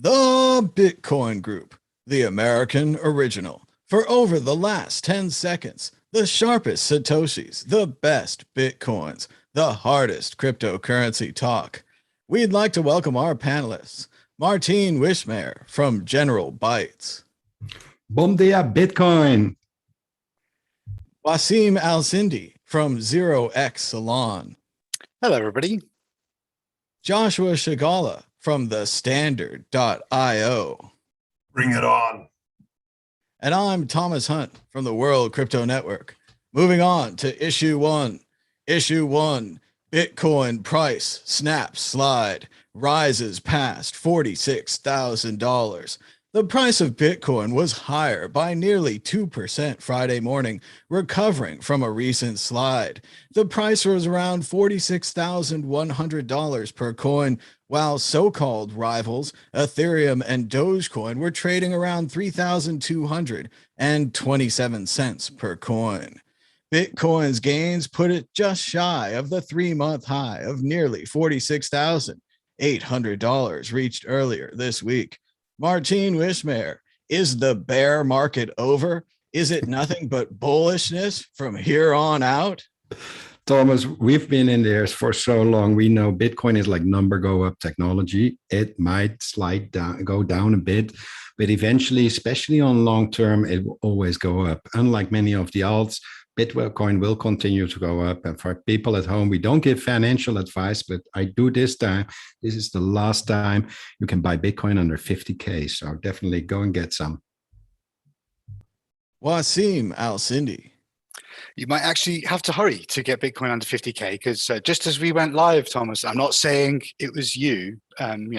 The Bitcoin Group, the American original. For over the last 10 seconds, the sharpest Satoshis, the best Bitcoins, the hardest cryptocurrency talk. We'd like to welcome our panelists, Martine Wishmayer from General Bytes, Bom dia, Bitcoin. Wasim Al-Sindi from 0x Salon, Hello, everybody. Joshua Shigala from the Standard.io. Bring it on. And I'm Thomas Hunt from the World Crypto Network. Moving on to issue one. Issue one, Bitcoin price snaps slide, rises past $46,000. The price of Bitcoin was higher by nearly 2% Friday morning, recovering from a recent slide. The price was around $46,100 per coin, while so-called rivals, Ethereum and Dogecoin, were trading around 3,227 cents per coin. Bitcoin's gains put it just shy of the 3-month high of nearly $46,800 reached earlier this week. Martine Wishmayer, is the bear market over? Is it nothing but bullishness from here on out? Thomas, we've been in there for so long. We know Bitcoin is like number go up technology. It might slide down, go down a bit, but eventually, especially on long term, it will always go up. Unlike many of the alts, Bitcoin will continue to go up. And for people at home, we don't give financial advice, but I do this time. This is the last time you can buy Bitcoin under 50K. So definitely go and get some. Wasim Al-Sindi. You might actually have to hurry to get Bitcoin under 50K because just as we went live, Thomas, I'm not saying it was you.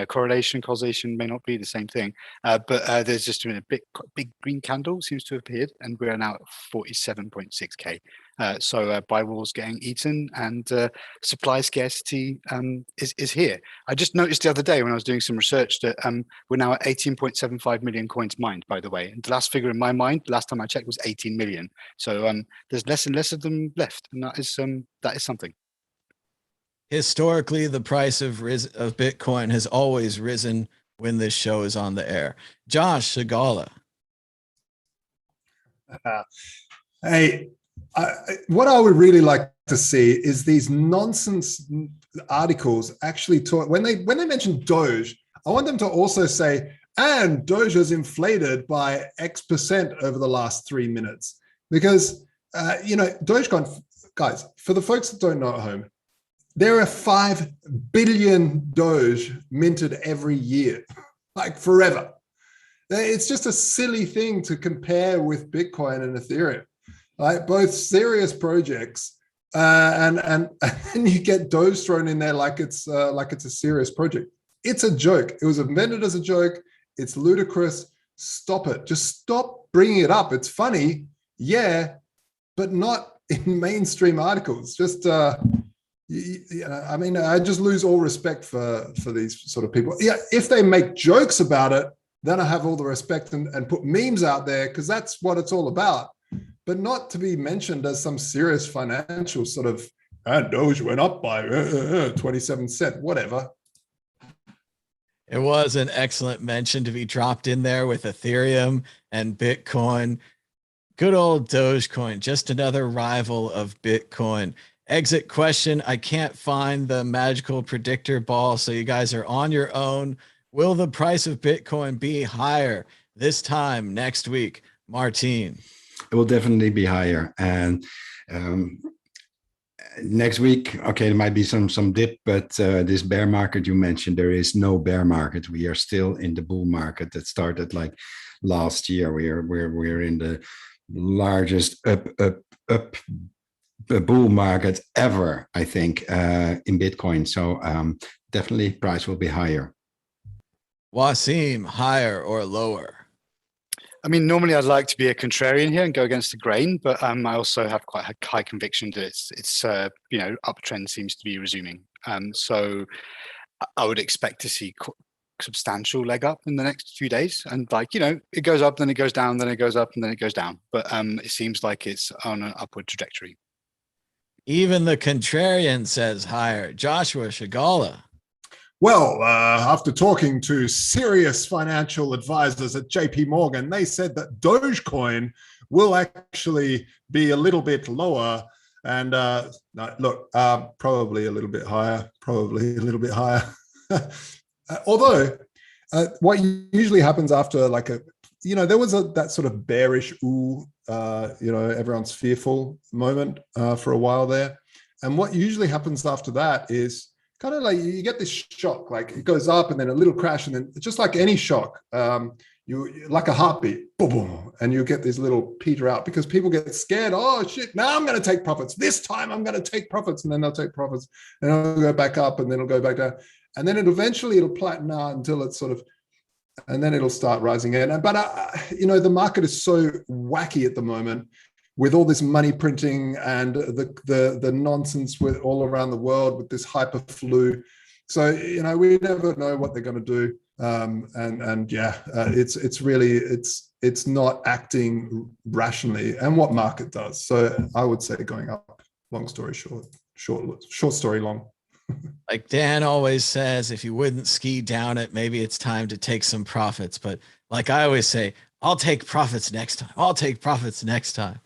Correlation, causation may not be the same thing, but there's just been a big green candle seems to have appeared, and we're now at 47.6K. So buy walls getting eaten, and supply scarcity is here. I just noticed the other day when I was doing some research that we're now at 18.75 million coins mined, by the way. And the last figure in my mind, last time I checked, was 18 million. So there's less and less of them left, and that is something. Historically, the price of Bitcoin has always risen when this show is on the air. Josh Shigala. Hey, what I would really like to see is these nonsense articles actually talk when they mention Doge. I want them to also say, and Doge is inflated by X% over the last 3 minutes, because Dogecoin, guys, for the folks that don't know at home, there are 5 billion Doge minted every year, like forever. It's just a silly thing to compare with Bitcoin and Ethereum, right? Both serious projects, and then you get Doge thrown in there like it's a serious project. It's a joke. It was invented as a joke. It's ludicrous. Stop it. Just stop bringing it up. It's funny, yeah, but not in mainstream articles. Just I mean, I just lose all respect for these sort of people. Yeah, if they make jokes about it, then I have all the respect and put memes out there, because that's what it's all about. But not to be mentioned as some serious financial sort of, Doge went up by 27 cents, whatever. It was an excellent mention to be dropped in there with Ethereum and Bitcoin. Good old Dogecoin, just another rival of Bitcoin. Exit question. I can't find the magical predictor ball, so you guys are on your own. Will the price of Bitcoin be higher this time next week? Martine. It will definitely be higher. And next week, okay, there might be some dip, but this bear market you mentioned, there is no bear market. We are still in the bull market that started like last year. We're in the largest up bull market ever, I think, in Bitcoin. So definitely price will be higher. Wasim, higher or lower? I mean, normally I'd like to be a contrarian here and go against the grain, but I also have quite a high conviction that it's uptrend seems to be resuming. So I would expect to see substantial leg up in the next few days, and it goes up, then it goes down, then it goes up, and then it goes down. But it seems like it's on an upward trajectory. Even the contrarian says higher. Joshua Shigala. Well, after talking to serious financial advisors at JP Morgan, they said that Dogecoin will actually be a little bit lower. And no, look, probably a little bit higher, probably a little bit higher. Although, what usually happens after like a, there was that sort of bearish, everyone's fearful moment for a while there. And what usually happens after that is kind of like you get this shock, like it goes up and then a little crash, and then just like any shock, you like a heartbeat, boom, boom, and you get this little peter out because people get scared. Oh shit! Now I'm going to take profits. This time I'm going to take profits, and then they'll take profits, and it'll go back up, and then it'll go back down, and then it'll plateau out until it's sort of, and then it'll start rising again. But the market is so wacky at the moment, with all this money printing and the nonsense with all around the world with this hyper flu. So, we never know what they're going to do. It's not acting rationally, and what market does. So I would say going up, long story short story long. Like Dan always says, if you wouldn't ski down it, maybe it's time to take some profits. But like I always say, I'll take profits next time. I'll take profits next time.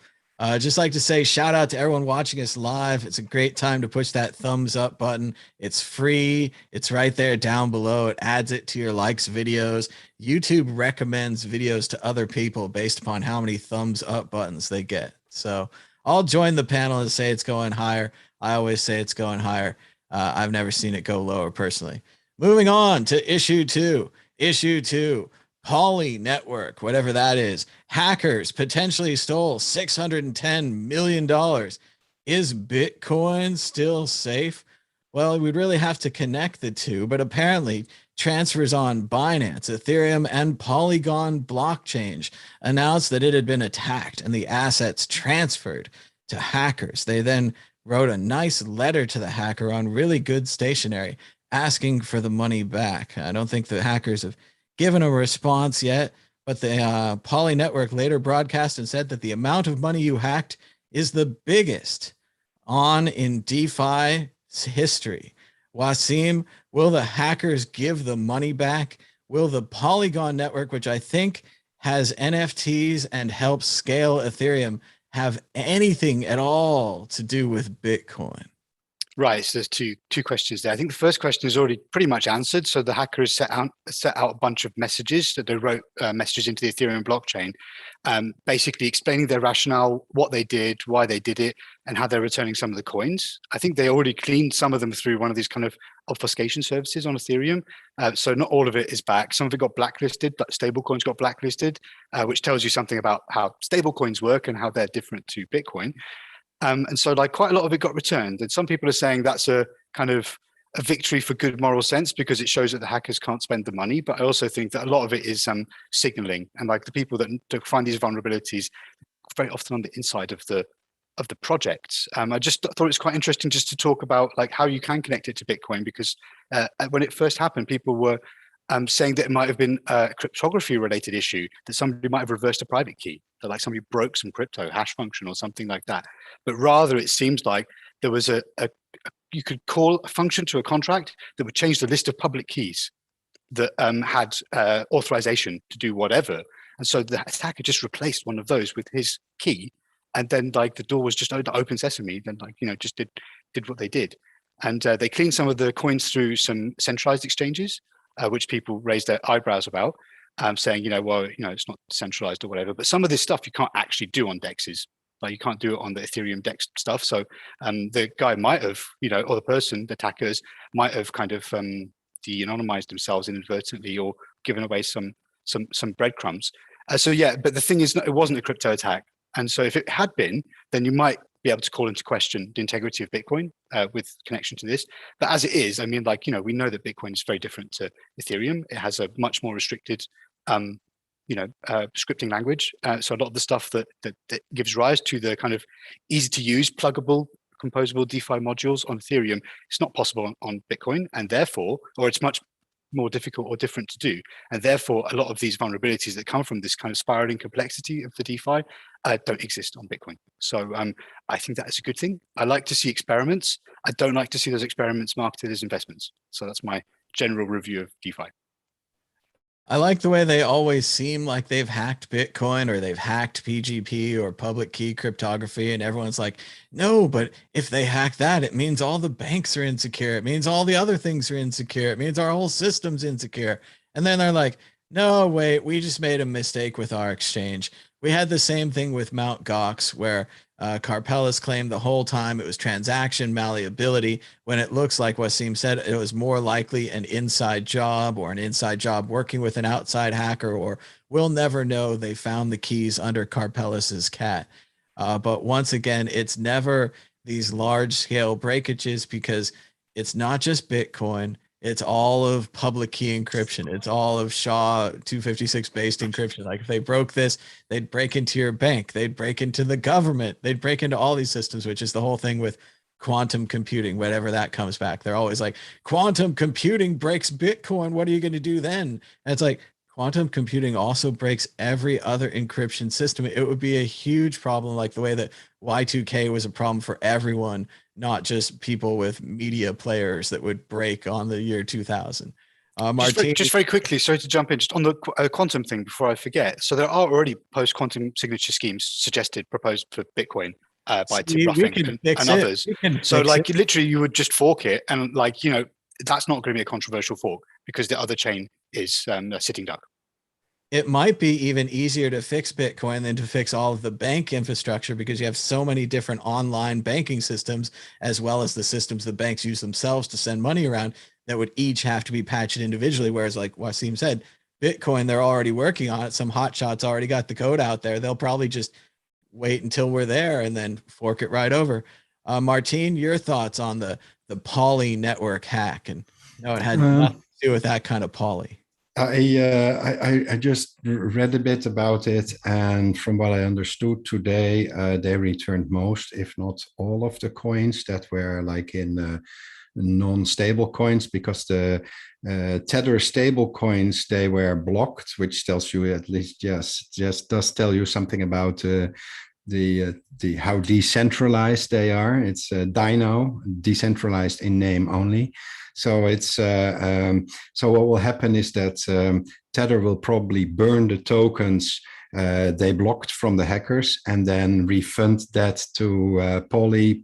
Just like to say shout out to everyone watching us live. It's a great time to push that thumbs up button. It's free. It's right there down below. It adds it to your likes videos. YouTube recommends videos to other people based upon how many thumbs up buttons they get. So I'll join the panel and say it's going higher. I always say it's going higher. I've never seen it go lower personally. Moving on to issue two. Issue two. Poly Network, whatever that is. Hackers potentially stole $610 million. Is Bitcoin still safe? Well, we'd really have to connect the two, but apparently transfers on Binance, Ethereum, and Polygon blockchain announced that it had been attacked and the assets transferred to hackers. They then wrote a nice letter to the hacker on really good stationery asking for the money back. I don't think the hackers have given a response yet, but the Poly Network later broadcast and said that the amount of money you hacked is the biggest in DeFi history. Wasim, will the hackers give the money back? Will the Polygon Network, which I think has NFTs and helps scale Ethereum, have anything at all to do with Bitcoin? Right, so there's two questions there. I think the first question is already pretty much answered. So the hackers set out a bunch of messages that they wrote messages into the Ethereum blockchain, basically explaining their rationale, what they did, why they did it, and how they're returning some of the coins. I think they already cleaned some of them through one of these kind of obfuscation services on Ethereum. So not all of it is back. Some of it got blacklisted, but stable coins got blacklisted, which tells you something about how stable coins work and how they're different to Bitcoin. And so like quite a lot of it got returned. And some people are saying that's a kind of a victory for good moral sense because it shows that the hackers can't spend the money. But I also think that a lot of it is signaling, and like the people that find these vulnerabilities very often on the inside of the projects. I just thought it's quite interesting just to talk about like how you can connect it to Bitcoin, because when it first happened, people were saying that it might have been a cryptography related issue, that somebody might have reversed a private key, that like somebody broke some crypto hash function or something like that. But rather it seems like there was you could call a function to a contract that would change the list of public keys that had authorization to do whatever. And so the attacker just replaced one of those with his key, and then like the door was just open sesame, then like, just did what they did. And they cleaned some of the coins through some centralized exchanges, which people raised their eyebrows about, saying, it's not centralized or whatever. But some of this stuff you can't actually do on DEXs. Like you can't do it on the Ethereum DEX stuff. So the guy might have, or the person, the attackers might have kind of de-anonymized themselves inadvertently or given away some breadcrumbs. But the thing is, it wasn't a crypto attack. And so if it had been, then you might be able to call into question the integrity of Bitcoin with connection to this. But as it is, I mean, we know that Bitcoin is very different to Ethereum. It has a much more restricted, scripting language. So a lot of the stuff that gives rise to the kind of easy to use, pluggable, composable DeFi modules on Ethereum, it's not possible on Bitcoin, and therefore, or it's much more difficult or different to do. And therefore, a lot of these vulnerabilities that come from this kind of spiraling complexity of the DeFi don't exist on Bitcoin. So I think that is a good thing. I like to see experiments. I don't like to see those experiments marketed as investments. So that's my general review of DeFi. I like the way they always seem like they've hacked Bitcoin or they've hacked PGP or public key cryptography. And everyone's like, no, but if they hack that, it means all the banks are insecure. It means all the other things are insecure. It means our whole system's insecure. And then they're like, no, wait, we just made a mistake with our exchange. We had the same thing with Mt. Gox, where Carpellis claimed the whole time it was transaction malleability, when it looks like Wasim said it was more likely an inside job or an inside job working with an outside hacker, or we'll never know. They found the keys under Carpellis's cat. But once again, it's never these large scale breakages, because it's not just Bitcoin. It's all of public key encryption. It's all of SHA-256 based encryption. Like if they broke this, they'd break into your bank. They'd break into the government. They'd break into all these systems, which is the whole thing with quantum computing, whatever that comes back. They're always like, quantum computing breaks Bitcoin. What are you going to do then? And it's like, quantum computing also breaks every other encryption system. It would be a huge problem, like the way that Y2K was a problem for everyone, not just people with media players that would break on the year 2000. Just very quickly, sorry to jump in, just on the quantum thing before I forget. So there are already post-quantum signature schemes suggested, proposed for Bitcoin by Tip Ruffing and others. So like literally you would just fork it, and like, you know, that's not going to be a controversial fork because the other chain is a sitting duck. It might be even easier to fix Bitcoin than to fix all of the bank infrastructure, because you have so many different online banking systems, as well as the systems the banks use themselves to send money around, that would each have to be patched individually. Whereas like Wasim said, Bitcoin, they're already working on it. Some hotshots already got the code out there. They'll probably just wait until we're there and then fork it right over. Martine, your thoughts on the Poly network hack? And no, it had nothing to do with that kind of Poly. I just read a bit about it, and from what I understood today, they returned most, if not all, of the coins that were like in non-stable coins, because the Tether stable coins, they were blocked, which tells you, at least just does tell you something about the how decentralized they are. It's Dino, decentralized in name only. So it's so what will happen is that Tether will probably burn the tokens they blocked from the hackers, and then refund that to Poly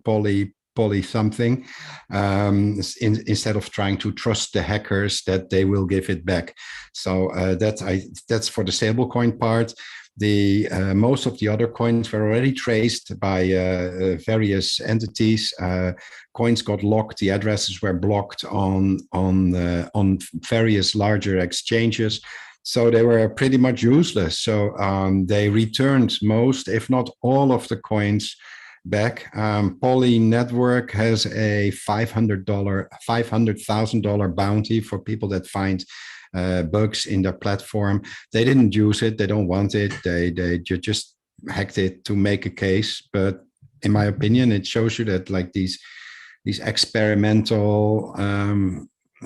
something, instead of trying to trust the hackers that they will give it back. So that's for the stablecoin part. The most of the other coins were already traced by various entities. Coins got locked. The addresses were blocked on various larger exchanges, so they were pretty much useless. So they returned most, if not all, of the coins back. Poly Network has a $500,000 bounty for people that find bugs in their platform. They didn't use it. They don't want it. They just hacked it to make a case. But in my opinion, it shows you that like these experimental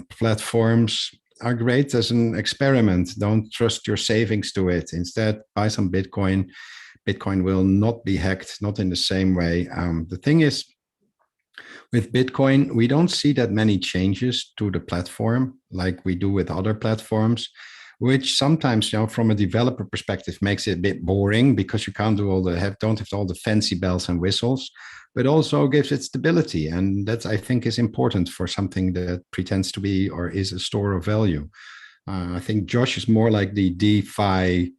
platforms are great as an experiment. Don't trust your savings to it. Instead, buy some Bitcoin. Bitcoin will not be hacked, not in the same way. The thing is, with Bitcoin, we don't see that many changes to the platform like we do with other platforms, which sometimes, you know, from a developer perspective, makes it a bit boring, because you can't do don't have all the fancy bells and whistles, but also gives it stability. And that, I think, is important for something that pretends to be or is a store of value. I think Josh is more like the DeFi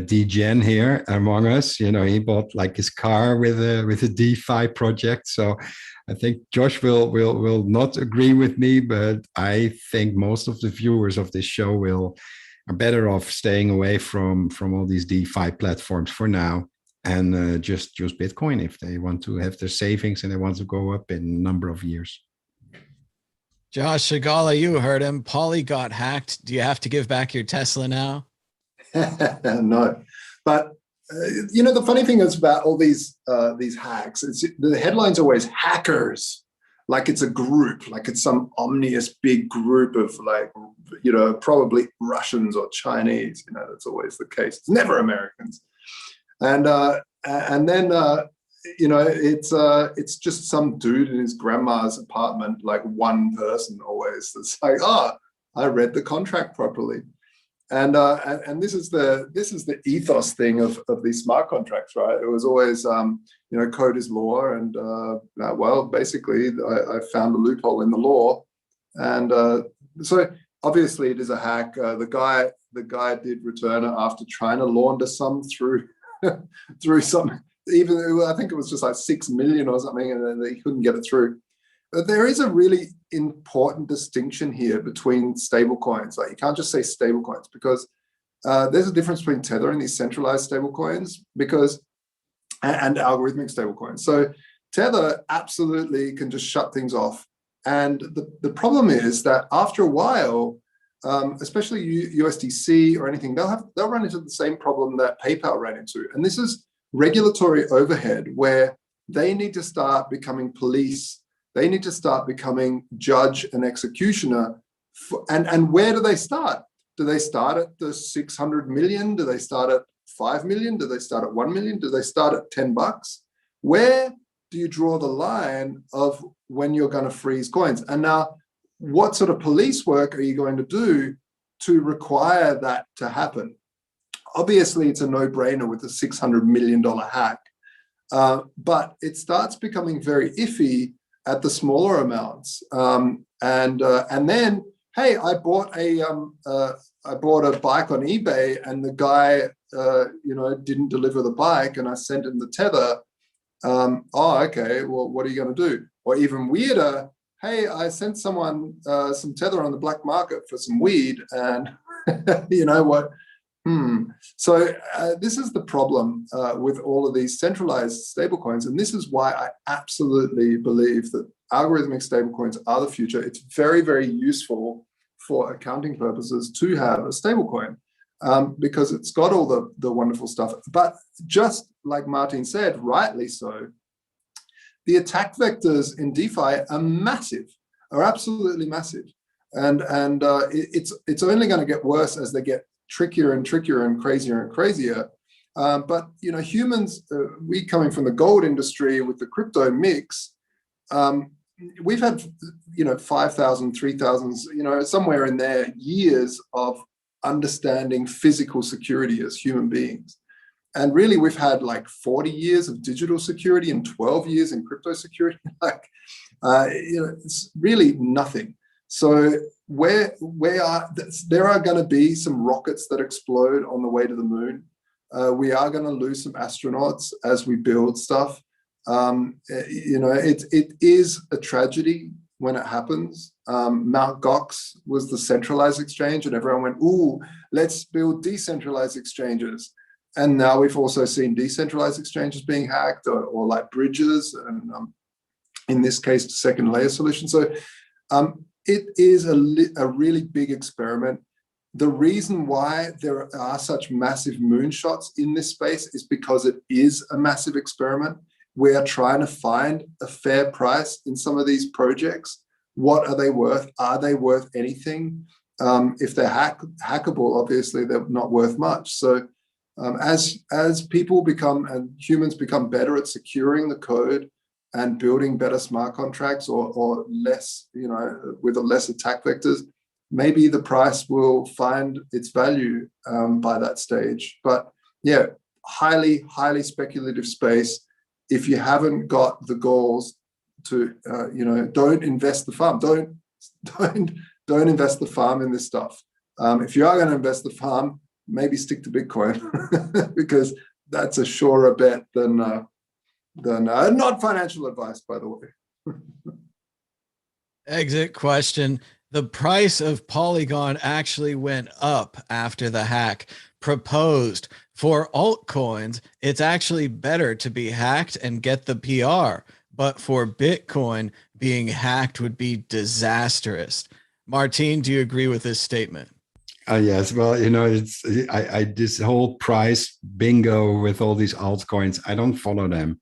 degen here among us. You know, he bought like his car with a DeFi project. So I think Josh will not agree with me, but I think most of the viewers of this show are better off staying away from all these DeFi platforms for now, and just use Bitcoin if they want to have their savings and they want to go up in a number of years. Josh Shigala, you heard him. Poly got hacked. Do you have to give back your Tesla now? No, but you know, the funny thing is about all these hacks, the headline's always hackers, like it's a group, like it's some ominous big group of, like, you know, probably Russians or Chinese. You know, that's always the case. It's never Americans. And then it's just some dude in his grandma's apartment, like one person always. That's like, I read the contract properly. And this is the ethos thing of these smart contracts, right? It was always code is law, and well, basically I found a loophole in the law, and so obviously it is a hack. The guy did return it after trying to launder some through some, even I think it was just like 6 million or something, and then he couldn't get it through. There is a really important distinction here between stable coins. Like, you can't just say stable coins, because there's a difference between Tether and these centralized stable coins, and algorithmic stable coins. So Tether absolutely can just shut things off. And the problem is that after a while, especially USDC or anything, they'll run into the same problem that PayPal ran into. And this is regulatory overhead, where they need to start becoming police. They need to start becoming judge and executioner. And where do they start? Do they start at the 600 million? Do they start at 5 million? Do they start at 1 million? Do they start at $10? Where do you draw the line of when you're going to freeze coins? And now, what sort of police work are you going to do to require that to happen? Obviously, it's a no-brainer with a $600 million hack, but it starts becoming very iffy at the smaller amounts. And then, hey, I bought a bike on eBay, and the guy didn't deliver the bike, and I sent him the Tether. Okay, well, what are you going to do? Or even weirder, hey, I sent someone some Tether on the black market for some weed, and you know what? So this is the problem with all of these centralized stablecoins, and this is why I absolutely believe that algorithmic stablecoins are the future. It's very, very useful for accounting purposes to have a stablecoin, because it's got all the wonderful stuff. But just like Martin said, rightly so, the attack vectors in DeFi are massive, are absolutely massive, and it's only going to get worse as they get trickier and trickier and crazier and crazier. But humans, we coming from the gold industry with the crypto mix, we've had 5,000, 3,000, somewhere in there, years of understanding physical security as human beings. And really, we've had like 40 years of digital security and 12 years in crypto security. It's really nothing. So there are going to be some rockets that explode on the way to the moon. We are going to lose some astronauts as we build stuff. It is a tragedy when it happens. Mt. Gox was the centralized exchange, and everyone went, "Ooh, let's build decentralized exchanges." And now we've also seen decentralized exchanges being hacked, or like bridges, and in this case, the second layer solution. So it is a really big experiment. The reason why there are such massive moonshots in this space is because it is a massive experiment. We are trying to find a fair price in some of these projects. What are they worth? Are they worth anything? If they're hackable, obviously they're not worth much. So as people become, and humans become better at securing the code and building better smart contracts, or less, with less attack vectors, maybe the price will find its value by that stage. But yeah, highly, highly speculative space. If you haven't got the goals to, don't invest the farm. Don't invest the farm in this stuff. If you are going to invest the farm, maybe stick to Bitcoin, because that's a surer bet than not financial advice, by the way. Exit question. The price of Polygon actually went up after the hack. Proposed for altcoins, it's actually better to be hacked and get the PR, but for Bitcoin, being hacked would be disastrous. Martin, do you agree with this statement? Yes. Well, it's I this whole price bingo with all these altcoins, I don't follow them.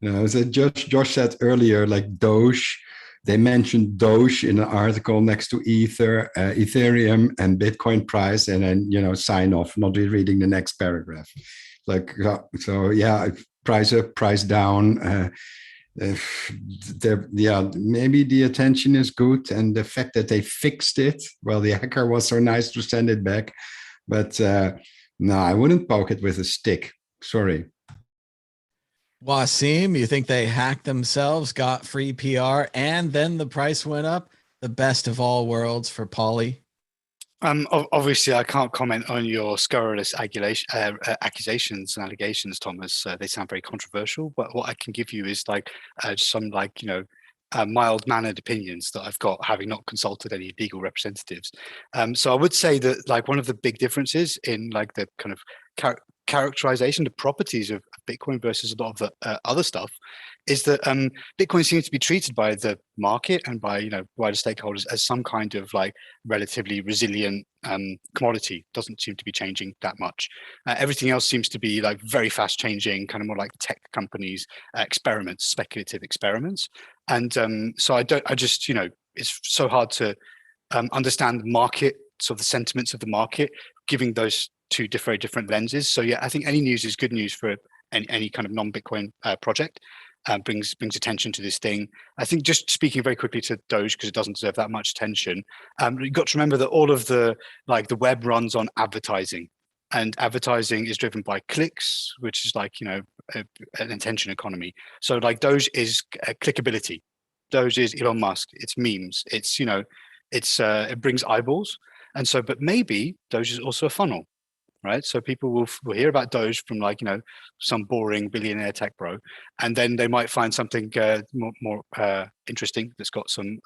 As Josh said earlier, like Doge, they mentioned Doge in an article next to Ethereum and Bitcoin price, and then sign off, not reading the next paragraph. Like, so yeah, price up, price down. Yeah, maybe the attention is good, and the fact that they fixed it, well, the hacker was so nice to send it back, but no, I wouldn't poke it with a stick. Sorry. Wasim, you think they hacked themselves, got free PR, and then the price went up? The best of all worlds for Poly. Obviously, I can't comment on your scurrilous accusations and allegations, Thomas. They sound very controversial. But what I can give you is like some mild-mannered opinions that I've got, having not consulted any legal representatives. So I would say that like one of the big differences in like the kind of characterization, the properties of Bitcoin versus a lot of the other stuff, is that Bitcoin seems to be treated by the market and by wider stakeholders as some kind of like relatively resilient commodity. Doesn't seem to be changing that much. Everything else seems to be like very fast changing, kind of more like tech companies experiments, speculative experiments. And so it's so hard to understand the market, sort of the sentiments of the market, giving those two very different lenses. So yeah, I think any news is good news for any kind of non-Bitcoin project. Brings attention to this thing. I think, just speaking very quickly to Doge, because it doesn't deserve that much attention, you've got to remember that all of the web runs on advertising, and advertising is driven by clicks, which is like an attention economy. So like Doge is clickability. Doge is Elon Musk. It's memes. It's it brings eyeballs. And so, but maybe Doge is also a funnel. Right, so people will hear about Doge from some boring billionaire tech bro, and then they might find something more interesting that's got some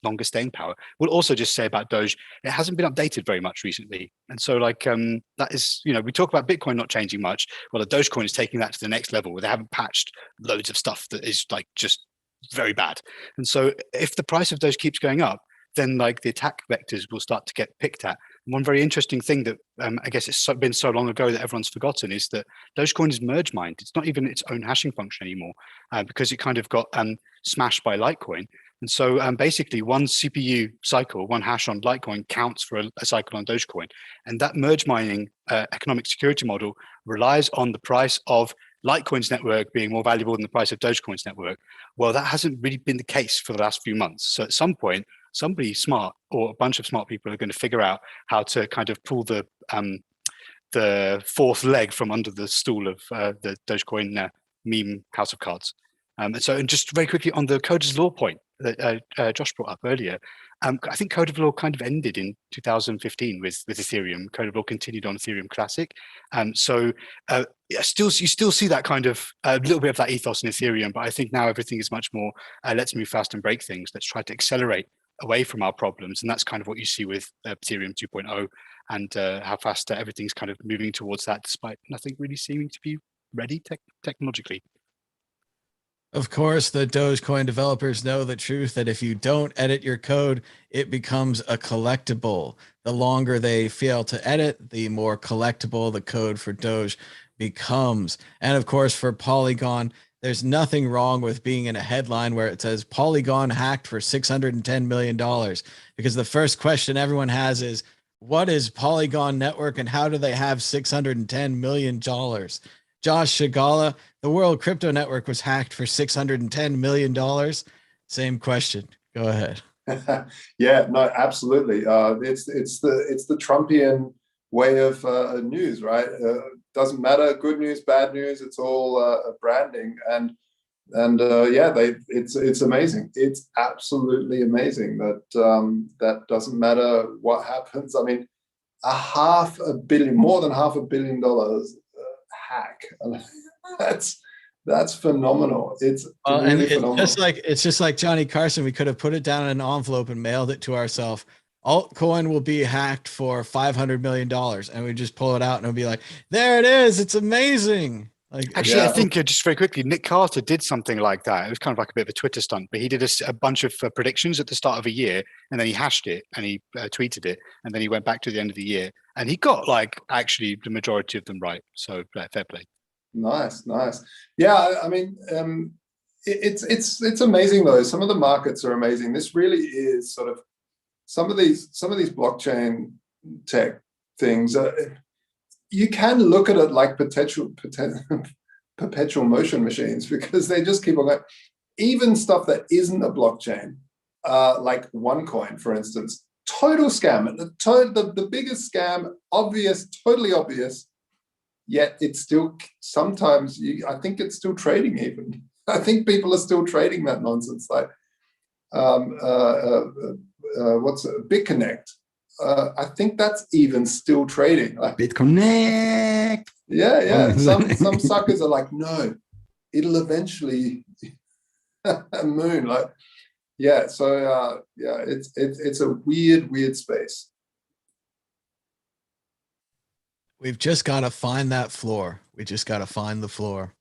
longer staying power. We'll also just say about Doge, it hasn't been updated very much recently, and so that is we talk about Bitcoin not changing much. Well, the Dogecoin is taking that to the next level where they haven't patched loads of stuff that is just very bad, and so if the price of Doge keeps going up, then the attack vectors will start to get picked at. And one very interesting thing that I guess it's been so long ago that everyone's forgotten is that Dogecoin is merge mined. It's not even its own hashing function anymore because it kind of got smashed by Litecoin. And so basically one CPU cycle, one hash on Litecoin counts for a cycle on Dogecoin. And that merge mining economic security model relies on the price of Litecoin's network being more valuable than the price of Dogecoin's network. Well, that hasn't really been the case for the last few months. So at some point, somebody smart or a bunch of smart people are going to figure out how to kind of pull the fourth leg from under the stool of the Dogecoin meme house of cards. And just very quickly on the code of law point that Josh brought up earlier, I think code of law kind of ended in 2015 with Ethereum. Code of law continued on Ethereum Classic. You still see that kind of a little bit of that ethos in Ethereum, but I think now everything is much more let's move fast and break things. Let's try to accelerate away from our problems, and that's kind of what you see with Ethereum 2.0 and how fast everything's kind of moving towards that, despite nothing really seeming to be ready technologically. Of course, the Dogecoin developers know the truth that if you don't edit your code, it becomes a collectible. The longer they fail to edit, the more collectible the code for Doge becomes. And of course, for Polygon, there's nothing wrong with being in a headline where it says Polygon hacked for $610 million, because the first question everyone has is, what is Polygon Network and how do they have $610 million? Josh Shigala, the World Crypto Network was hacked for $610 million. Same question. Go ahead. Yeah, no, absolutely. It's the Trumpian way of news, right? Doesn't matter, good news, bad news. It's all branding, and yeah, it's amazing. It's absolutely amazing that that doesn't matter what happens. I mean, more than $500 million hack. That's phenomenal. It's really phenomenal. It's just like Johnny Carson. We could have put it down in an envelope and mailed it to ourselves. Altcoin will be hacked for $500 million, and we just pull it out and it'll be like, there it is. It's amazing. Actually, yeah. I think just very quickly, Nick Carter did something like that. It was kind of like a bit of a Twitter stunt, but he did a bunch of predictions at the start of a year, and then he hashed it and he tweeted it, and then he went back to the end of the year, and he got actually the majority of them right. So fair play. Nice. Yeah, I mean, it's amazing though. Some of the markets are amazing. This really is sort of some of these blockchain tech things. you can look at it like perpetual motion machines, because they just keep on going. Even stuff that isn't a blockchain, like OneCoin, for instance, total scam. The biggest scam, obvious, totally obvious. Yet it's still sometimes. I think it's still trading. Even I think people are still trading that nonsense. Like what's it? BitConnect? I think that's even still trading. Like, BitConnect. Yeah. Some suckers are like, no, it'll eventually moon. Like, yeah. So yeah, it's a weird space. We've just got to find that floor. We just got to find the floor.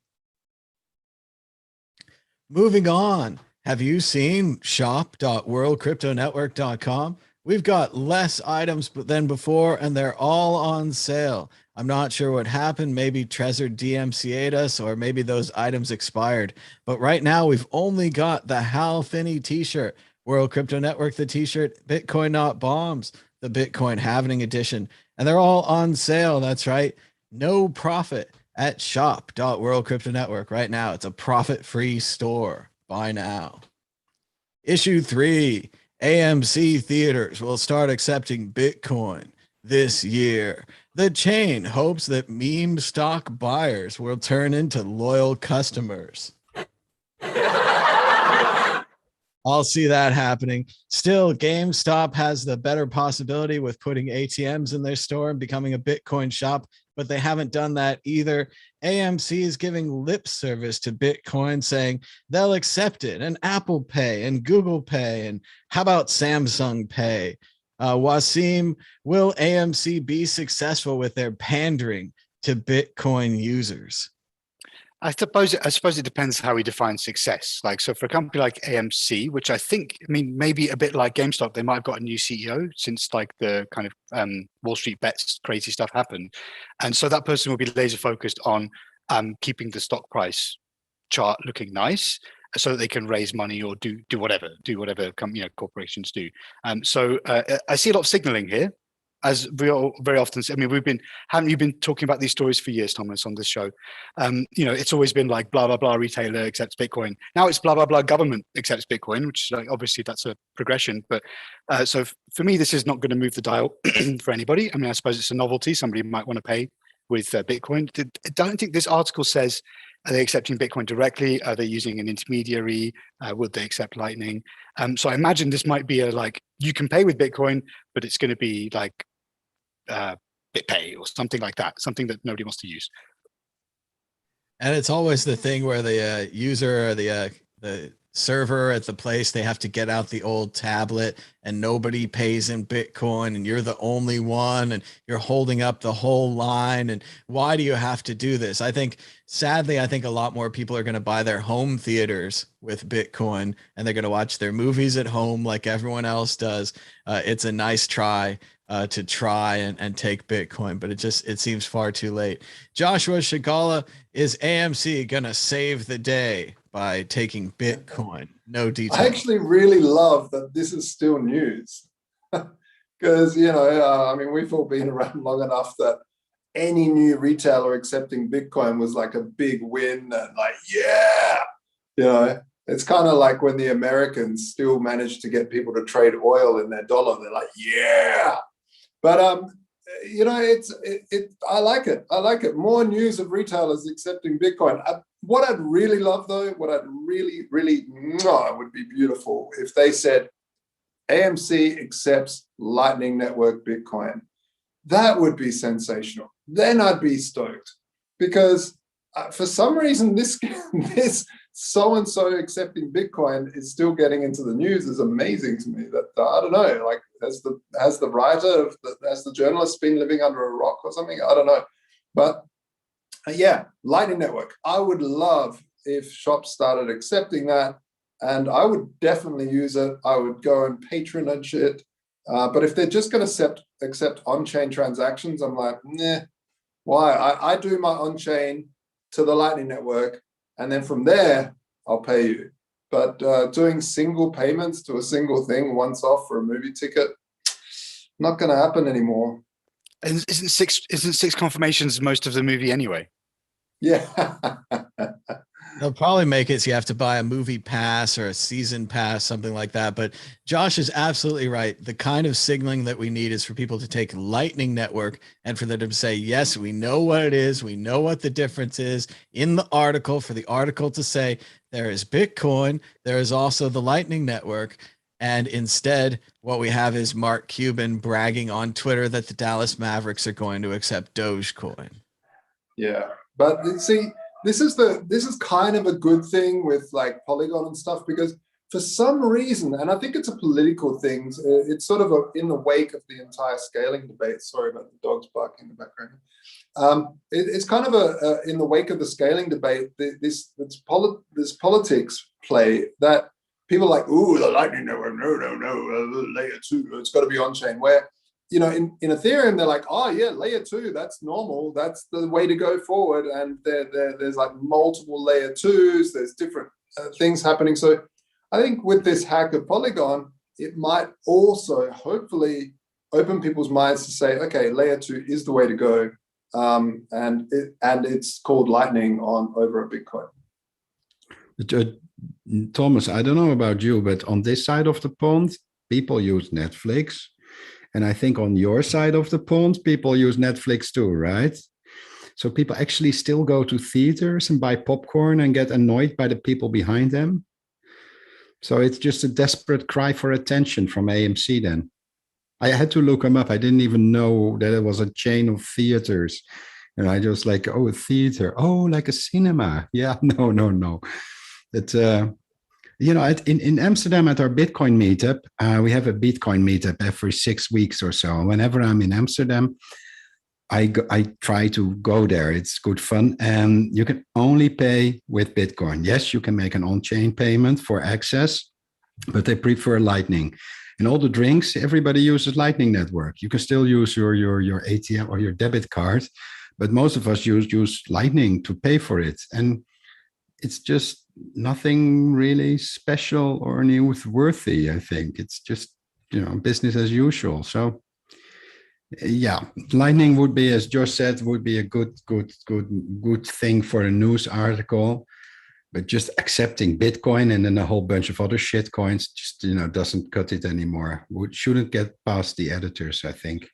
Moving on. Have you seen shop.worldcryptonetwork.com? We've got less items than before, and they're all on sale. I'm not sure what happened. Maybe Trezor DMCA'd us, or maybe those items expired. But right now, we've only got the Hal Finney t-shirt, World Crypto Network, the t-shirt, Bitcoin Not Bombs, the Bitcoin Halving Edition, and they're all on sale. That's right. No profit at shop.worldcryptonetwork right now. It's a profit-free store. Buy now. Issue 3, AMC theaters will start accepting Bitcoin this year. The chain hopes that meme stock buyers will turn into loyal customers. I'll see that happening. Still, GameStop has the better possibility with putting ATMs in their store and becoming a Bitcoin shop, but they haven't done that either. AMC is giving lip service to Bitcoin, saying they'll accept it, and Apple Pay and Google Pay, and how about Samsung Pay? Wasim, will AMC be successful with their pandering to Bitcoin users? I suppose it depends how we define success. Like, so for a company like AMC, which I mean, maybe a bit like GameStop, they might have got a new CEO since like the kind of Wall Street bets crazy stuff happened. And so that person will be laser focused on keeping the stock price chart looking nice so that they can raise money or do whatever corporations do. So I see a lot of signaling here. As we all very often say, I mean, haven't you been talking about these stories for years, Thomas, on this show? It's always been like blah, blah, blah, retailer accepts Bitcoin. Now it's blah, blah, blah, government accepts Bitcoin, which like, obviously that's a progression. But so for me, this is not going to move the dial for anybody. I mean, I suppose it's a novelty. Somebody might want to pay with Bitcoin. I don't think this article says, are they accepting Bitcoin directly? Are they using an intermediary? Would they accept Lightning? So I imagine this might be you can pay with Bitcoin, but it's going to be like BitPay or something like that, something that nobody wants to use. And it's always the thing where the user or the server at the place, they have to get out the old tablet and nobody pays in Bitcoin and you're the only one and you're holding up the whole line. And why do you have to do this? Sadly, I think a lot more people are going to buy their home theaters with Bitcoin and they're going to watch their movies at home like everyone else does. It's a nice try to try and take Bitcoin, but it seems far too late. Joshua Shigala, is AMC going to save the day by taking Bitcoin? No details. I actually really love that this is still news because, I mean, we've all been around long enough that any new retailer accepting Bitcoin was like a big win and like, yeah, it's kind of like when the Americans still managed to get people to trade oil in their dollar. They're like, yeah. But, I like it. I like it. More news of retailers accepting Bitcoin. What I'd really love, though, would be beautiful if they said AMC accepts Lightning Network Bitcoin. That would be sensational. Then I'd be stoked because for some reason, this so-and-so accepting Bitcoin is still getting into the news is amazing to me. That I don't know, like has the writer, has the journalist been living under a rock or something? I don't know. But yeah, Lightning Network. I would love if shops started accepting that, and I would definitely use it. I would go and patronage it. But if they're just going to accept on-chain transactions, I'm like, nah. Why? I do my on-chain to the Lightning Network, and then from there, I'll pay you. But doing single payments to a single thing once off for a movie ticket, not going to happen anymore. And isn't six confirmations most of the movie anyway? Yeah. They'll probably make it so you have to buy a movie pass or a season pass, something like that. But Josh is absolutely right. The kind of signaling that we need is for people to take Lightning Network and for them to say, yes, we know what it is. We know what the difference is in the article, for the article to say there is Bitcoin. There is also the Lightning Network. And instead, what we have is Mark Cuban bragging on Twitter that the Dallas Mavericks are going to accept Dogecoin. Yeah. But see, this is kind of a good thing with like Polygon and stuff, because for some reason, and I think it's a political thing, it's sort of in the wake of the entire scaling debate. Sorry about the dogs barking in the background. It's kind of in the wake of the scaling debate, this politics play that people are like, ooh, the Lightning Network, no, layer 2, it's got to be on chain. Where, you know, in Ethereum, they're like, oh yeah, layer 2, that's normal, that's the way to go forward. And there's like multiple layer 2s, there's different things happening. So I think with this hack of Polygon, it might also hopefully open people's minds to say, okay, layer 2 is the way to go, and it's called Lightning over a Bitcoin. Thomas, I don't know about you, but on this side of the pond, people use Netflix. And I think on your side of the pond, people use Netflix too, right? So people actually still go to theaters and buy popcorn and get annoyed by the people behind them. So it's just a desperate cry for attention from AMC then. I had to look them up. I didn't even know that it was a chain of theaters. And I just like, oh, a theater. Oh, like a cinema. Yeah, no. It's you know, in Amsterdam at our Bitcoin meetup, we have a Bitcoin meetup every 6 weeks or so. Whenever I'm in Amsterdam, I try to go there. It's good fun. And you can only pay with Bitcoin. Yes, you can make an on-chain payment for access, but they prefer Lightning. And all the drinks, everybody uses Lightning Network. You can still use your ATM or your debit card, but most of us use Lightning to pay for it. And it's just nothing really special or newsworthy. I think it's just, you know, business as usual. So yeah, Lightning would be, as Josh said, would be a good thing for a news article, but just accepting Bitcoin and then a whole bunch of other shit coins just, you know, doesn't cut it anymore. Shouldn't get past the editors, I think.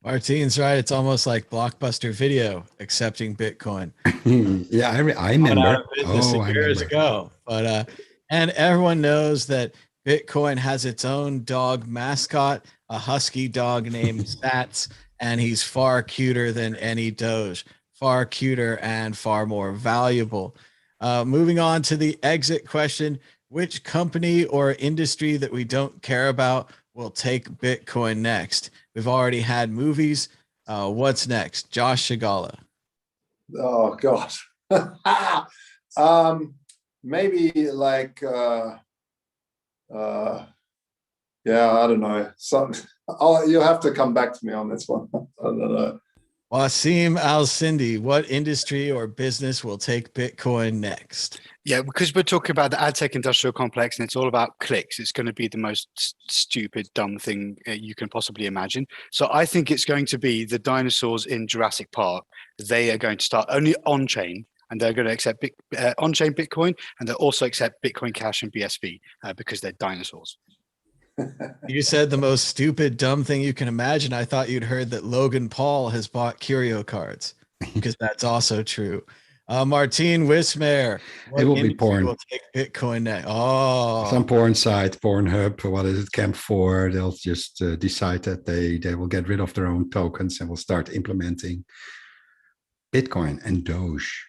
Martine's right. It's almost like Blockbuster Video accepting Bitcoin. Yeah, I remember. Years ago. But and everyone knows that Bitcoin has its own dog mascot, a husky dog named Sats, and he's far cuter than any Doge. Far cuter and far more valuable. Moving on to the exit question: which company or industry that we don't care about will take Bitcoin next? We've already had movies. What's next? Josh Shigala. Oh God. Maybe like yeah, I don't know. You'll have to come back to me on this one. I don't know. Wasim Al-Sindi, what industry or business will take Bitcoin next? Yeah, because we're talking about the ad tech industrial complex and it's all about clicks. It's going to be the most stupid, dumb thing you can possibly imagine. So I think it's going to be the dinosaurs in Jurassic Park. They are going to start only on-chain, and they're going to accept on-chain Bitcoin, and they'll also accept Bitcoin Cash and BSV because they're dinosaurs. You said the most stupid, dumb thing you can imagine. I thought you'd heard that Logan Paul has bought curio cards, because that's also true. Martine Wismare. It will be porn. Will take Bitcoin next. Oh, some porn site, Pornhub, what is it, Camp 4, they'll just decide that they will get rid of their own tokens and will start implementing Bitcoin and Doge,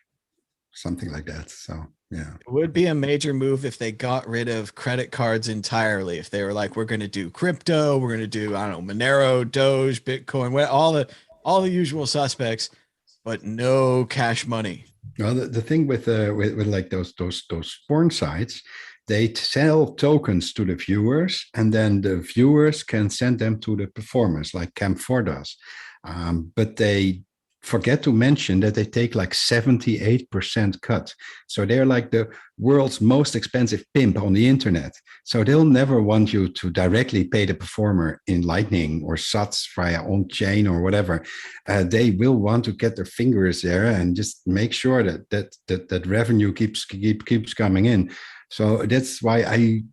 something like that. So yeah, it would be a major move if they got rid of credit cards entirely. If they were like, we're going to do crypto, we're going to do, I don't know, Monero, Doge, Bitcoin, all the usual suspects, but no cash money. Well, the thing with like those porn sites, they sell tokens to the viewers, and then the viewers can send them to the performers, like Camp 4 does. But they forget to mention that they take like 78% cut. So they're like the world's most expensive pimp on the internet. So they'll never want you to directly pay the performer in Lightning or Sats via on-chain or whatever. They will want to get their fingers there and just make sure that revenue keeps coming in. So that's why I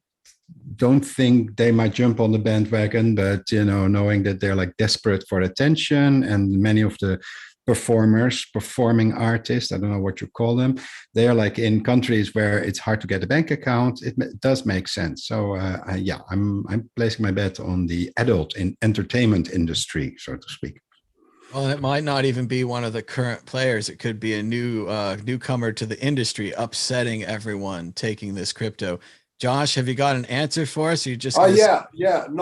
don't think they might jump on the bandwagon, but knowing that they're like desperate for attention, and many of the performing artists, I don't know what you call them, they are like in countries where it's hard to get a bank account. It does make sense. So I'm placing my bet on the adult entertainment industry, so to speak. Well, it might not even be one of the current players. It could be a newcomer to the industry, upsetting everyone taking this crypto. Josh, have you got an answer for us? Or you just yeah,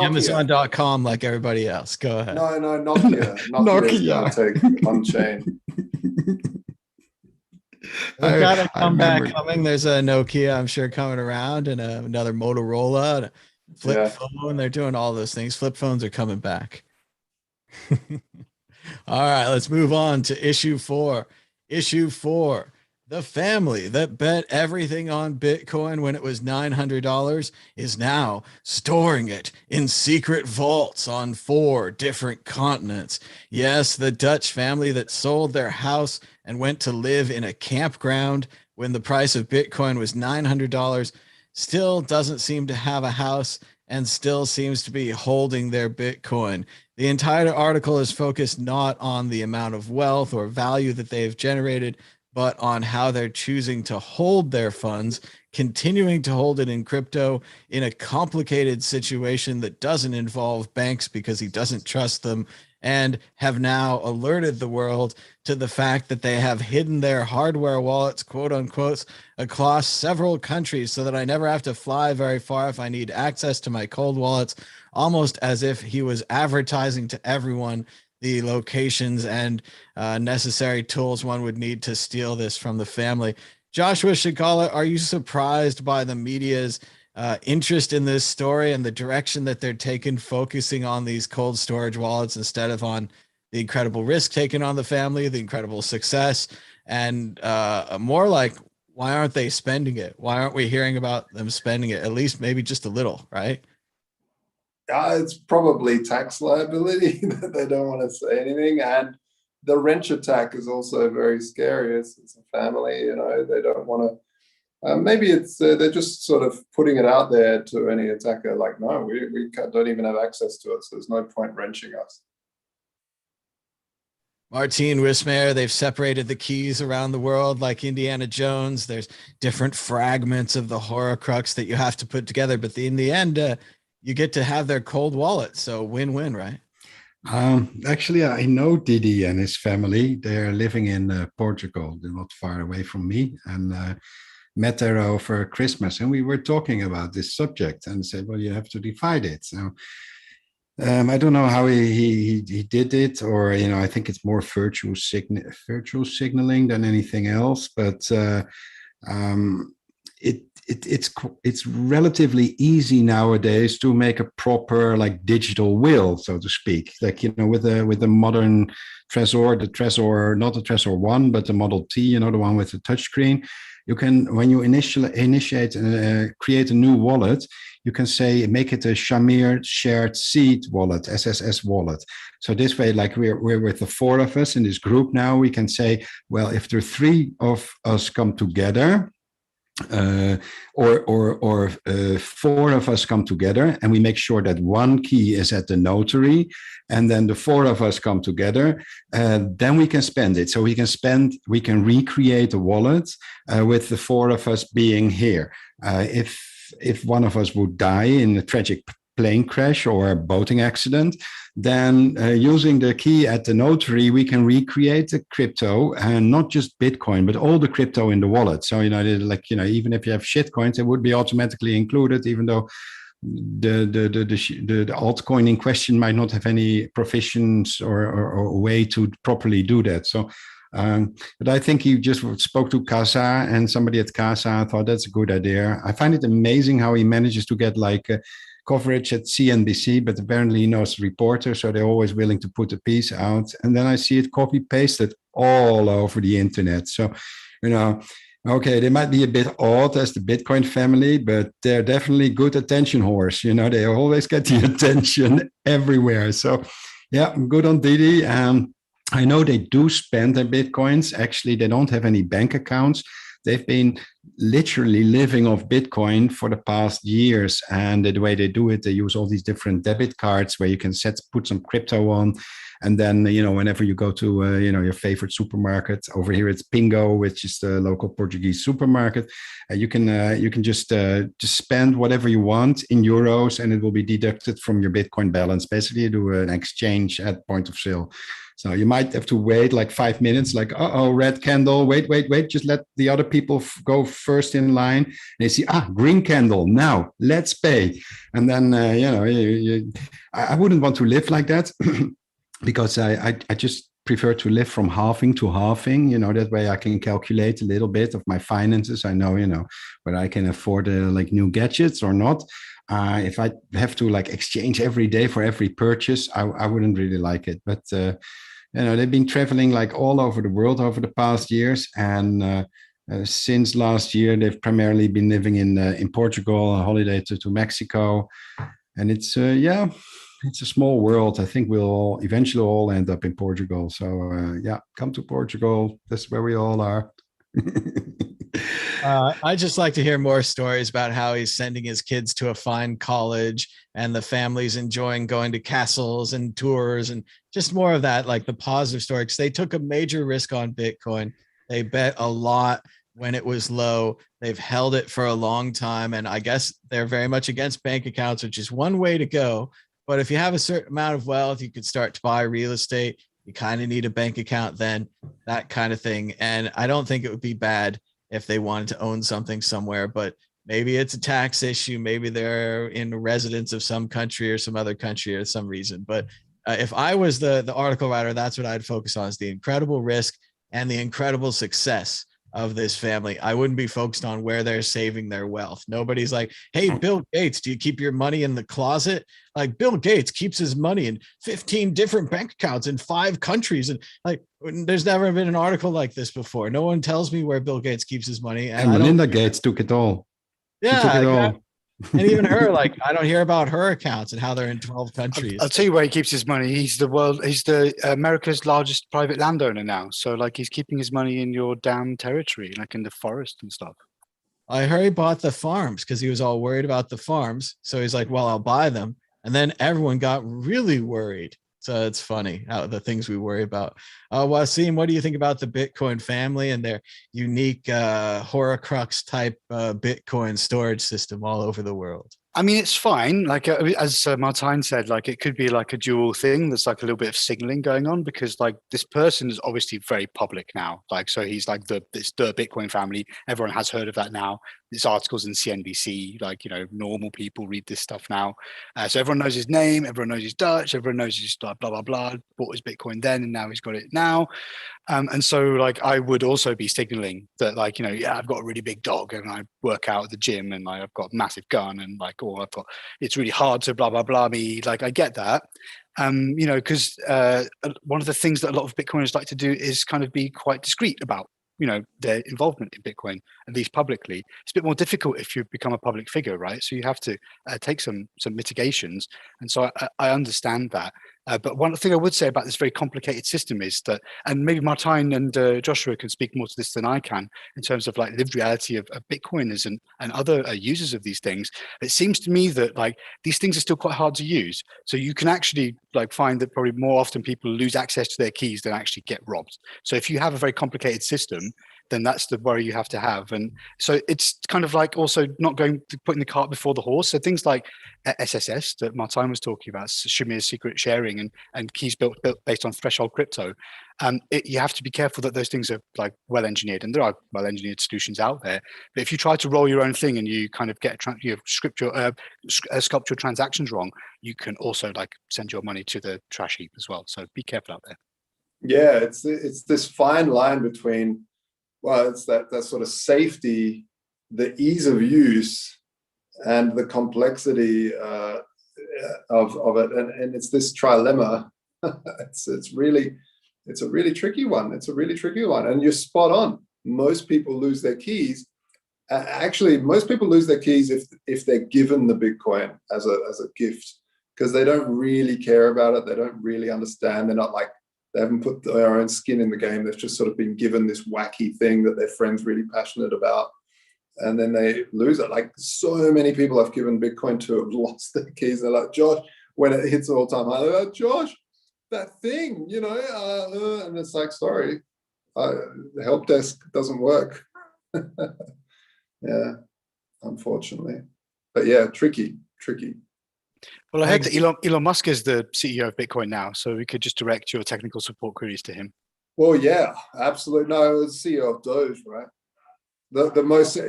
Amazon.com like everybody else. Go ahead. No, Nokia. Nokia. Take on-chain. We've got a comeback coming. There's a Nokia, I'm sure, coming around, and another Motorola, and a flip phone. They're doing all those things. Flip phones are coming back. All right, let's move on to issue 4. Issue 4. The family that bet everything on Bitcoin when it was $900 is now storing it in secret vaults on 4 different continents. Yes, the Dutch family that sold their house and went to live in a campground when the price of Bitcoin was $900 still doesn't seem to have a house and still seems to be holding their Bitcoin. The entire article is focused not on the amount of wealth or value that they've generated, but on how they're choosing to hold their funds, continuing to hold it in crypto in a complicated situation that doesn't involve banks because he doesn't trust them, and have now alerted the world to the fact that they have hidden their hardware wallets, quote unquote, across several countries so that I never have to fly very far if I need access to my cold wallets, almost as if he was advertising to everyone the locations and necessary tools one would need to steal this from the family. Joshua Shigala, are you surprised by the media's interest in this story and the direction that they're taking, focusing on these cold storage wallets instead of on the incredible risk taken on the family, the incredible success, and more like, why aren't they spending it? Why aren't we hearing about them spending it? At least maybe just a little, right? It's probably tax liability that they don't want to say anything. And the wrench attack is also very scary. It's a family, they don't want to. Maybe it's they're just sort of putting it out there to any attacker, like, no, we don't even have access to it, so there's no point wrenching us. Martine Wismayer, they've separated the keys around the world like Indiana Jones. There's different fragments of the Horcrux that you have to put together, but in the end, you get to have their cold wallet. So win-win, right? Actually, I know Didi and his family. They're living in Portugal. They're not far away from me, and met there over Christmas. And we were talking about this subject and said, well, you have to divide it. So I don't know how he did it, or, I think it's more virtual signaling than anything else. But it's relatively easy nowadays to make a proper like digital will, so to speak. Like, with the modern Trezor, not the Trezor 1, but the Model T, the one with the touchscreen. You can, when you initiate and create a new wallet, you can say, make it a Shamir shared seed wallet, SSS wallet. So this way, like we're with the 4 of us in this group now, we can say, well, if the 3 of us come together, or 4 of us come together, and we make sure that 1 key is at the notary, and then the 4 of us come together, then we can spend it. So we can recreate a wallet with the 4 of us being here. If one of us would die in a tragic plane crash or a boating accident, then using the key at the notary, we can recreate the crypto, and not just Bitcoin, but all the crypto in the wallet. So, even if you have shitcoins, it would be automatically included, even though the altcoin in question might not have any provisions or way to properly do that. So, but I think he just spoke to Casa, and somebody at Casa thought that's a good idea. I find it amazing how he manages to get coverage at CNBC, but apparently he knows reporters, so they're always willing to put a piece out. And then I see it copy pasted all over the internet. So, okay, they might be a bit odd as the Bitcoin family, but they're definitely good attention whores. They always get the attention everywhere. So, yeah, good on Didi. I know they do spend their Bitcoins. Actually, they don't have any bank accounts. They've been literally living off Bitcoin for the past years. And the way they do it, they use all these different debit cards where you can put some crypto on. And then, whenever you go to, your favorite supermarket, over here it's Pingo, which is the local Portuguese supermarket. You can just spend whatever you want in euros, and it will be deducted from your Bitcoin balance. Basically, you do an exchange at point of sale. So you might have to wait like 5 minutes, like, red candle, wait, just let the other people go first in line. And they see, green candle, now let's pay. And then, I wouldn't want to live like that because I just prefer to live from halving to halving. That way I can calculate a little bit of my finances. I know, whether I can afford like new gadgets or not. If I have to like exchange every day for every purchase, I wouldn't really like it. But they've been traveling like all over the world over the past years, and since last year they've primarily been living in Portugal, on holiday to Mexico, and it's it's a small world. I think we'll eventually all end up in Portugal. So come to Portugal. That's where we all are. I just like to hear more stories about how he's sending his kids to a fine college and the family's enjoying going to castles and tours, and just more of that, like the positive story. Because they took a major risk on Bitcoin. They bet a lot when it was low. They've held it for a long time. And I guess they're very much against bank accounts, which is one way to go. But if you have a certain amount of wealth, you could start to buy real estate. You kind of need a bank account then, that kind of thing. And I don't think it would be bad if they wanted to own something somewhere, but maybe it's a tax issue. Maybe they're in residence of some country or some other country or some reason. But if I was the article writer, that's what I'd focus on, is the incredible risk and the incredible success of this family. I wouldn't be focused on where they're saving their wealth. Nobody's like, hey, Bill Gates, do you keep your money in the closet? Like, Bill Gates keeps his money in 15 different bank accounts in 5 countries. And like, there's never been an article like this before. No one tells me where Bill Gates keeps his money. And Melinda Gates took it all. Yeah, she took it all. And even her, like, I don't hear about her accounts and how they're in 12 countries. I'll tell you where he keeps his money. He's America's largest private landowner now. So like, he's keeping his money in your damn territory, like in the forest and stuff. I heard he bought the farms because he was all worried about the farms. So he's like, well, I'll buy them. And then everyone got really worried. So it's funny how the things we worry about. Wasim, what do you think about the Bitcoin family and their unique Horcrux type Bitcoin storage system all over the world? I mean, it's fine. Like, as Martijn said, like, it could be like a dual thing. There's like a little bit of signaling going on, because like, this person is obviously very public now. Like, so he's like the Bitcoin family. Everyone has heard of that now. This article's in CNBC. Like, normal people read this stuff now. So everyone knows his name. Everyone knows he's Dutch. Everyone knows he's blah, blah, blah. Bought his Bitcoin then, and now he's got it now. And so like, I would also be signaling that, like, I've got a really big dog and I work out at the gym, and like, I've got a massive gun, and like, it's really hard to blah, blah, blah me. Like, I get that. Because one of the things that a lot of Bitcoiners like to do is kind of be quite discreet about, their involvement in Bitcoin, at least publicly. It's a bit more difficult if you become a public figure, right? So you have to take some mitigations. And so I understand that. But one thing I would say about this very complicated system is that, and maybe Martijn and Joshua can speak more to this than I can, in terms of like lived reality of Bitcoiners and other users of these things. It seems to me that like, these things are still quite hard to use. So you can actually like find that probably more often people lose access to their keys than actually get robbed. So if you have a very complicated system, then that's the worry you have to have. And so it's kind of like also not going to putting the cart before the horse. So things like SSS that Martijn was talking about, Shamir's secret sharing and keys built based on threshold crypto. You have to be careful that those things are like well engineered, and there are well engineered solutions out there. But if you try to roll your own thing and you kind of get sculpt your transactions wrong, you can also like send your money to the trash heap as well. So be careful out there. Yeah, it's this fine line between, well, it's that sort of safety, the ease of use, and the complexity of it, and it's this trilemma. it's a really tricky one. It's a really tricky one, and you're spot on. Most people lose their keys. Actually, most people lose their keys if they're given the Bitcoin as a gift, because they don't really care about it. They don't really understand. They're not like, they haven't put their own skin in the game. They've just sort of been given this wacky thing that their friend's really passionate about, and then they lose it. Like, so many people I've given Bitcoin to have lost their keys. They're like, Josh, when it hits all-time high, they're like, Josh, that thing, and it's like, sorry, the help desk doesn't work. Yeah, unfortunately. But yeah, tricky. Well, I heard that Elon Musk is the CEO of Bitcoin now, so we could just direct your technical support queries to him. Well, yeah, absolutely. No, it was CEO of Doge, right?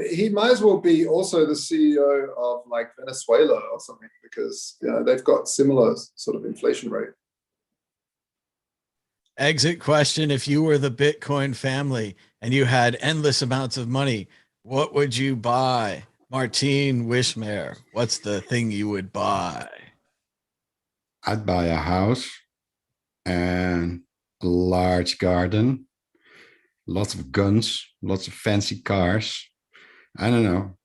He might as well be also the CEO of like Venezuela or something, because they've got similar sort of inflation rate. Exit question: if you were the Bitcoin family and you had endless amounts of money, what would you buy? Martine Wishmare, what's the thing you would buy? I'd buy a house and a large garden, lots of guns, lots of fancy cars. I don't know,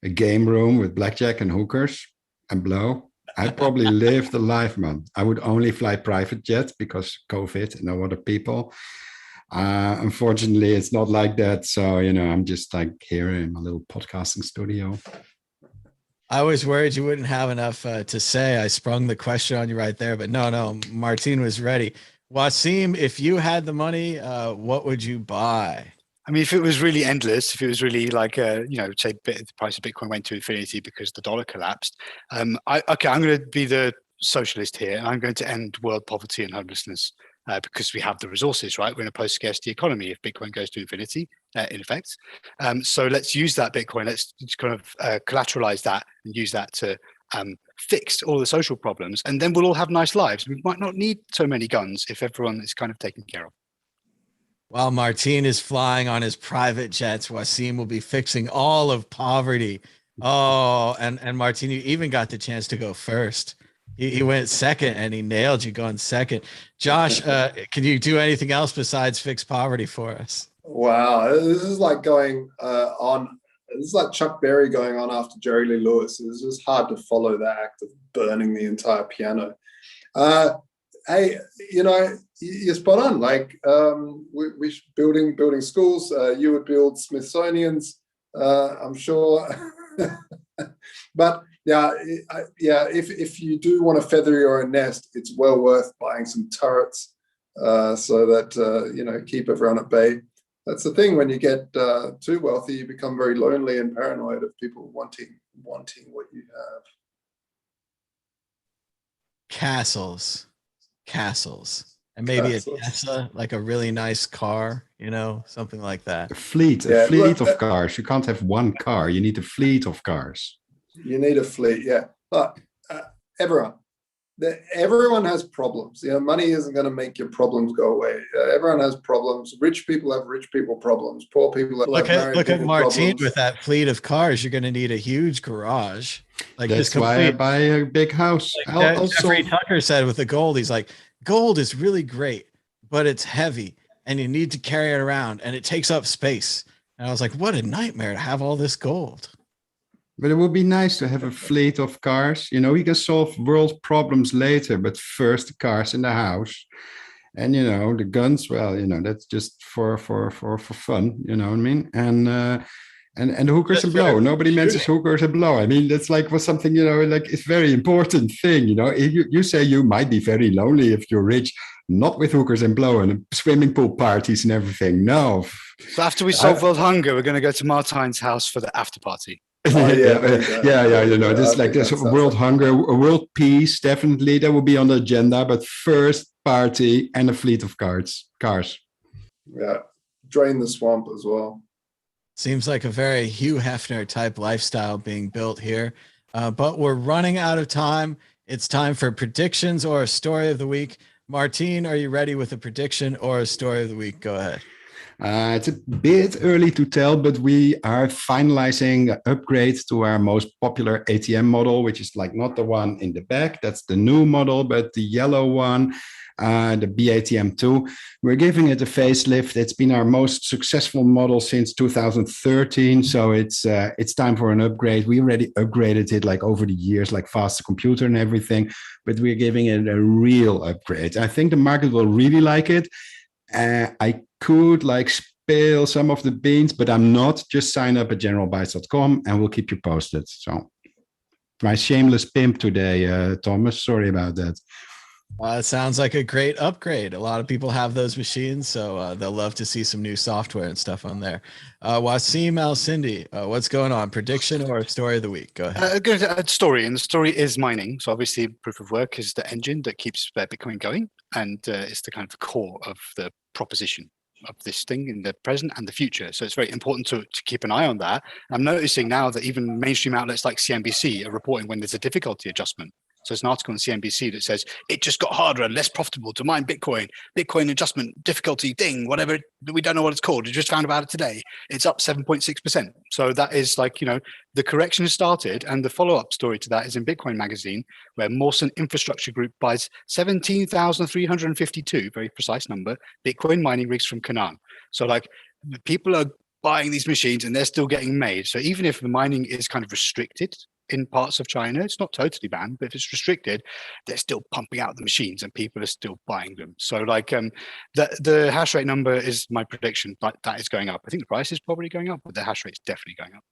a game room with blackjack and hookers and blow. I'd probably live the life, man. I would only fly private jets because COVID and no other people. Unfortunately, it's not like that. So, I'm just like here in my little podcasting studio. I was worried you wouldn't have enough to say. I sprung the question on you right there, but no, Martine was ready. Wasim, if you had the money, what would you buy? I mean, if it was really endless, if it was really like, say the price of Bitcoin went to infinity because the dollar collapsed. I'm going to be the socialist here. I'm going to end world poverty and homelessness because we have the resources, right? We're in a post-scarcity economy if Bitcoin goes to infinity, in effect. So let's use that Bitcoin. Let's just kind of collateralize that and use that to fix all the social problems. And then we'll all have nice lives. We might not need so many guns if everyone is kind of taken care of. While Martine is flying on his private jets, Wasim will be fixing all of poverty. Oh, and Martine, you even got the chance to go first. He went second and he nailed you going second. Josh, can you do anything else besides fix poverty for us? Wow, this is like going on. This is like Chuck Berry going on after Jerry Lee Lewis. It's just hard to follow that act of burning the entire piano. Hey, you're spot on. Like we're building schools. You would build Smithsonian's, I'm sure. But yeah, if you do want to feather your own nest, it's well worth buying some turrets so that keep everyone at bay. That's the thing. When you get too wealthy, you become very lonely and paranoid of people wanting what you have. Castles, and maybe Castles. a Tesla, like a really nice car, something like that. A fleet of cars. You can't have one car. You need a fleet of cars. You need a fleet, yeah. But everyone has problems. Money isn't going to make your problems go away. Everyone has problems. Rich people have rich people problems. Poor people have look at Martine problems. with that fleet of cars. You're going to need a huge garage. Like that's why I buy a big house. Like Jeffrey Tucker said with the gold, he's like, gold is really great, but it's heavy and you need to carry it around and it takes up space. And I was like, what a nightmare to have all this gold. But it would be nice to have a fleet of cars. We can solve world problems later, but first the cars in the house. And, the guns, well, that's just for fun, you know what I mean? And the hookers and blow. Nobody mentions hookers and blow. I mean, that's was something, like it's very important thing, You say you might be very lonely if you're rich, not with hookers and blow and swimming pool parties and everything. No. So after we solve world hunger, we're going to go to Martine's house for the after party. Oh, yeah. Just like this world hunger, world peace, definitely that will be on the agenda. But first, party and a fleet of cars. Yeah, drain the swamp as well. Seems like a very Hugh Hefner type lifestyle being built here. But we're running out of time. It's time for predictions or a story of the week. Martine, are you ready with a prediction or a story of the week? Go ahead. It's a bit early to tell, but we are finalizing upgrades to our most popular ATM model, which is like not the one in the back. That's the new model, but the yellow one, the BATM2. We're giving it a facelift. It's been our most successful model since 2013. So it's time for an upgrade. We already upgraded it like over the years, like faster computer and everything, but we're giving it a real upgrade. I think the market will really like it. I could like spill some of the beans, but I'm not. Just sign up at generalbytes.com and we'll keep you posted. So my shameless pimp today, Thomas. Sorry about that. It sounds like a great upgrade. A lot of people have those machines, so they'll love to see some new software and stuff on there. Wasim Al Cindy, what's going on? Prediction or story of the week? Go ahead. A story, and the story is mining. So obviously, proof of work is the engine that keeps Bitcoin going, and it's the kind of core of the proposition of this thing in the present and the future. So it's very important to keep an eye on that. I'm noticing now that even mainstream outlets like CNBC are reporting when there's a difficulty adjustment. So there's an article on CNBC that says it just got harder and less profitable to mine Bitcoin. Bitcoin adjustment difficulty thing, whatever, we don't know what it's called. We just found about it today. It's up 7.6%. So that is like, the correction has started. And the follow-up story to that is in Bitcoin Magazine, where Mawson Infrastructure Group buys 17,352, very precise number, Bitcoin mining rigs from Canaan. So like people are buying these machines and they're still getting made. So even if the mining is kind of restricted in parts of China, it's not totally banned, but if it's restricted, they're still pumping out the machines and people are still buying them. So like the hash rate number is my prediction, like that is going up. I think the price is probably going up, but the hash rate is definitely going up.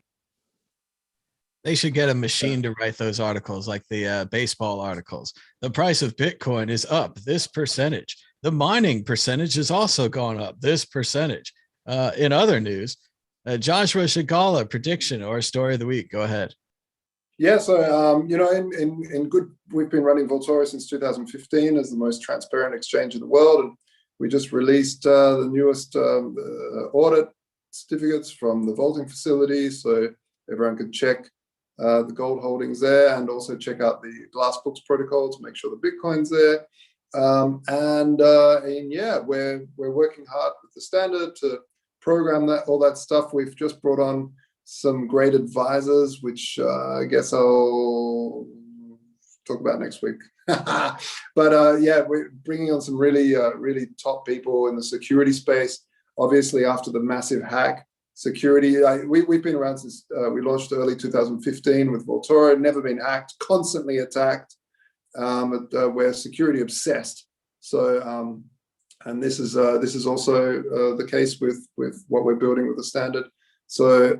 They should get a machine to write those articles, like the baseball articles. The price of Bitcoin is up this percentage. The mining percentage is also going up this percentage. In other news, Joshua Shigala, prediction or story of the week. Go ahead. Yeah, so in good, we've been running Vaultoro since 2015 as the most transparent exchange in the world, and we just released the newest audit certificates from the vaulting facility, so everyone can check the gold holdings there, and also check out the Glassbooks protocol to make sure the Bitcoin's there. And yeah, we're working hard with the standard to program that, all that stuff. We've just brought on some great advisors, which I guess I'll talk about next week. But yeah, we're bringing on some really top people in the security space. Obviously, after the massive hack, security, we've been around since we launched early 2015 with Vaultoro, never been hacked, constantly attacked. We're security obsessed. So, and this is also the case with what we're building with the standard. So,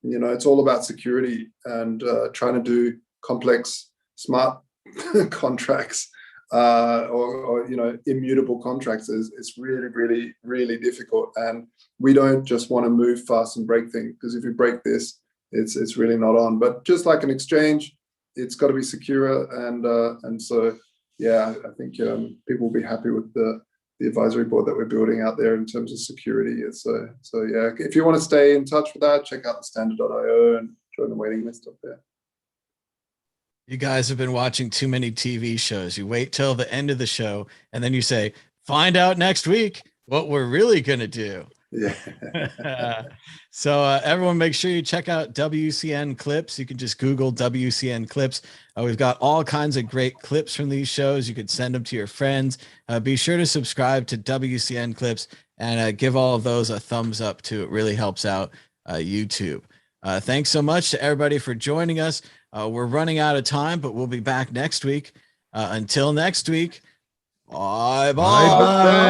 it's all about security and trying to do complex, smart contracts or immutable contracts is really, really difficult. And we don't just want to move fast and break things, because if you break this, it's really not on. But just like an exchange, it's got to be secure. And so, yeah, I think people will be happy with the advisory board that we're building out there in terms of security. So yeah, if you want to stay in touch with that, check out the standard.io and join the waiting list up there. You guys have been watching too many TV shows. You wait till the end of the show and then you say, find out next week what we're really going to do. Yeah. So everyone, make sure you check out WCN Clips. You can just Google WCN Clips. We've got all kinds of great clips from these shows. You could send them to your friends. Be sure to subscribe to WCN Clips and give all of those a thumbs up too. It really helps out YouTube. Thanks so much to everybody for joining us. We're running out of time, but we'll be back next week. Until next week, bye. Bye.